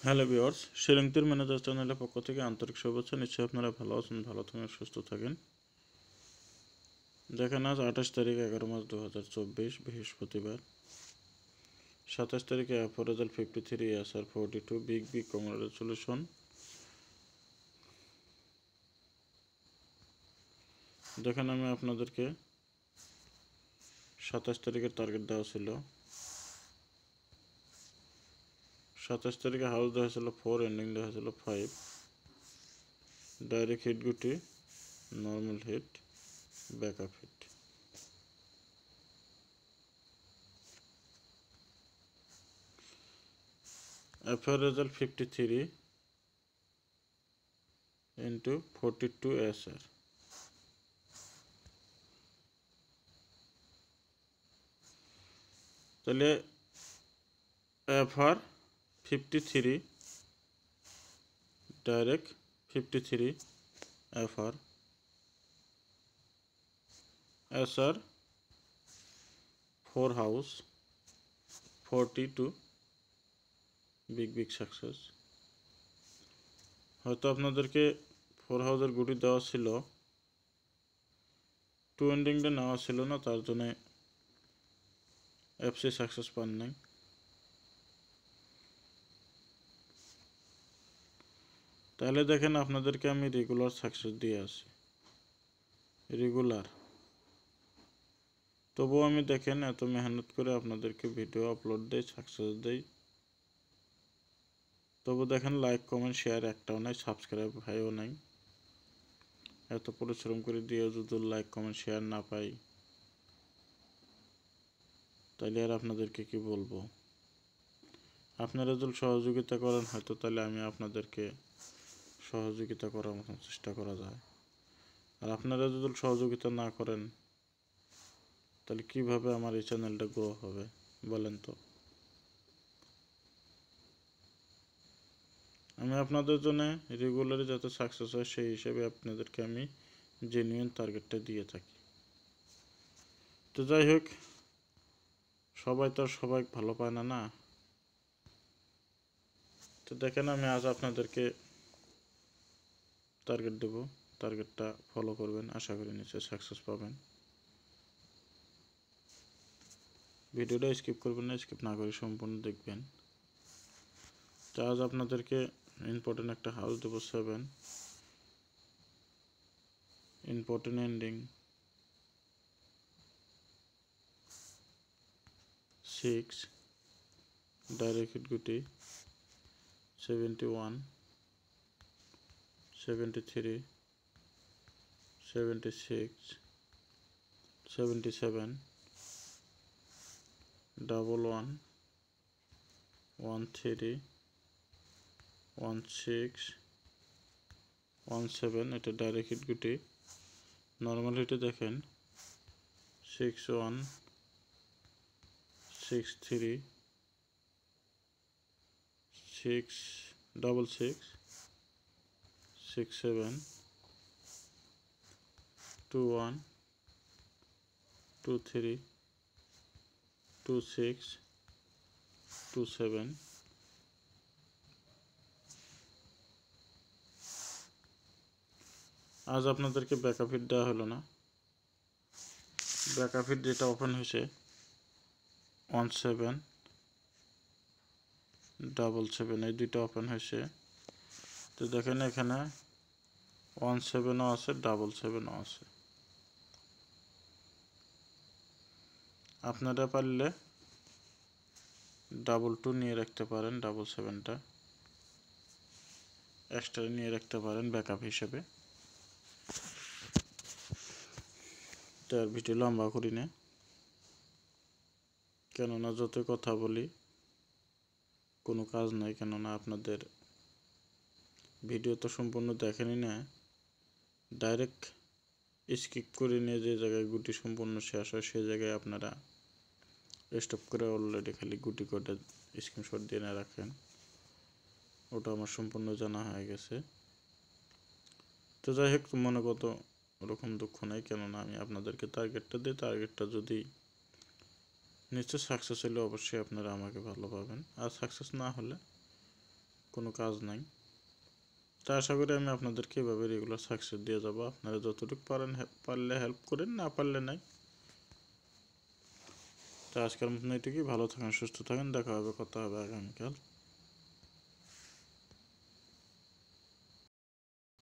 Hello viewers, শিলংতীর manager চ্যানেলের পক্ষ থেকে আন্তরিক শুভেচ্ছা। নিশ্চয়ই আপনারা ভালো আছেন, ভালো থাকেন, সুস্থ থাকেন। দেখেন আজ 28 তারিখ 11 মাস 2024 বৃহস্পতিবার। 27 তারিখে অ্যাফোরেজাল 53, এসআর 42, বিগ কংগ্রাচুলেশন। দেখেন আমি আপনাদেরকে 27 তারিখের টার্গেট দেওয়া ছিল। 27 তারিখে হাউস দেওয়া ছিল 4, এন্ডিং দেওয়া ছিল 5। ডাইরেক্ট হিট গুটি, নর্মাল হিট, ব্যাকআপ হিট। অ্যাফোরেজাল 53 into 42 এসআর। তাহলে FR 53, direct 53 FR, SR 4 house 42, big success. হয়তো আপনাদেরকে 4 হাউসের গুটি দেওয়া ছিল, 2 এন্ডিংটা নেওয়া ছিল না, তার জন্যে এফসি সাকসেস পান নাই। তাহলে দেখেন আপনাদেরকে আমি রেগুলার সাকসেস দিয়ে আসি, রেগুলার। তবুও আমি দেখেন এত মেহনত করে আপনাদেরকে ভিডিও আপলোড দেই, সাকসেস দেই, তবু দেখেন লাইক কমেন্ট শেয়ার একটাও নাই, সাবস্ক্রাইব ভাইও নাই। এত পরিশ্রম করে দিয়েও যদি লাইক কমেন্ট শেয়ার না পাই, তাহলে আর আপনাদেরকে কি বলবো। আপনারা যদি সহযোগিতা করেন হয়তো তাহলে আমি আপনাদেরকে সহযোগিতা করার মতন চেষ্টা করা যায়। আর আপনারা যদি সহযোগিতা না করেন তাহলে কিভাবে আমার এই চ্যানেলটা গ্রো হবে বলেন তো। আমি আপনাদের জন্য রেগুলারই যাতে সাকসেস হয় সেই হিসেবে আপনাদেরকে আমি জেনুইন টার্গেটটা দিয়ে থাকি। তো যাই হোক, সবাই তো আর সবাই ভালো পায় না। তো দেখেন আমি আজ আপনাদেরকে টার্গেট দেব, টার্গেটটা ফলো করবেন, আশা করি নিশ্চয়ই সাকসেস পাবেন। ভিডিওটা স্কিপ করবেন না, স্কিপ না করে সম্পূর্ণ দেখবেন। তো আজ আপনাদেরকে ইম্পর্টেন্ট একটা হাউস দেবো 7, ইম্পর্টেন্ট এন্ডিং 6, ডাইরেক্ট হিট গুটি 71, 73, 76, 77, 11, 13, 16, 17। এটা ডাইরেক্ট হিট গুটি। নর্মাল হিটে দেখেন 61, 63, 666, 67, 21, 23, 26, 27। আজ আপনাদেরকে ব্যাকআপ হিট দেওয়া হলো না। ব্যাকআপ হিট যেটা ওপেন হয়েছে 17, 77, এই দুইটা ওপেন হয়েছে। তো দেখেন এখানে 17ও আছে, 77ও আছে। আপনারা পারলে 22 নিয়ে রাখতে পারেন, 77টা এক্সট্রা নিয়ে রাখতে পারেন ব্যাকআপ হিসেবে। তো আর ভিডিও লম্বা করি না, কেননা যত কথা বলি কোনো কাজ নাই। কেননা আপনাদের ভিডিও তো সম্পূর্ণ দেখেনি না, ডাইরেক্ট স্কিপ করে নিয়ে যে জায়গায় গুটি সম্পূর্ণ শেষ হয় সেই জায়গায় আপনারা স্টপ করে অলরেডি খালি গুটি কোডে স্ক্রিনশট দিয়ে না রাখেন, ওটা আমার সম্পূর্ণ জানা হয়ে গেছে। তো যাই হোক, মনে কত ওরকম দুঃখ নেই, কেননা আমি আপনাদেরকে টার্গেটটা দিই। টার্গেটটা যদি নিশ্চয় সাকসেস হলে অবশ্যই আপনারা আমাকে ভালো পাবেন, আর সাকসেস না হলে কোনো কাজ নাই। তা আশা করি আমি আপনাদেরকে এভাবে রেগুলার সাকসেস দিয়ে যাবো। আপনারা যতটুকু পারেন পারলে হেল্প করেন, না পারলে নাই। তো আজকের মতন এটুকুই। ভালো থাকেন, সুস্থ থাকেন, দেখা হবে, কথা হবে আগামীকাল।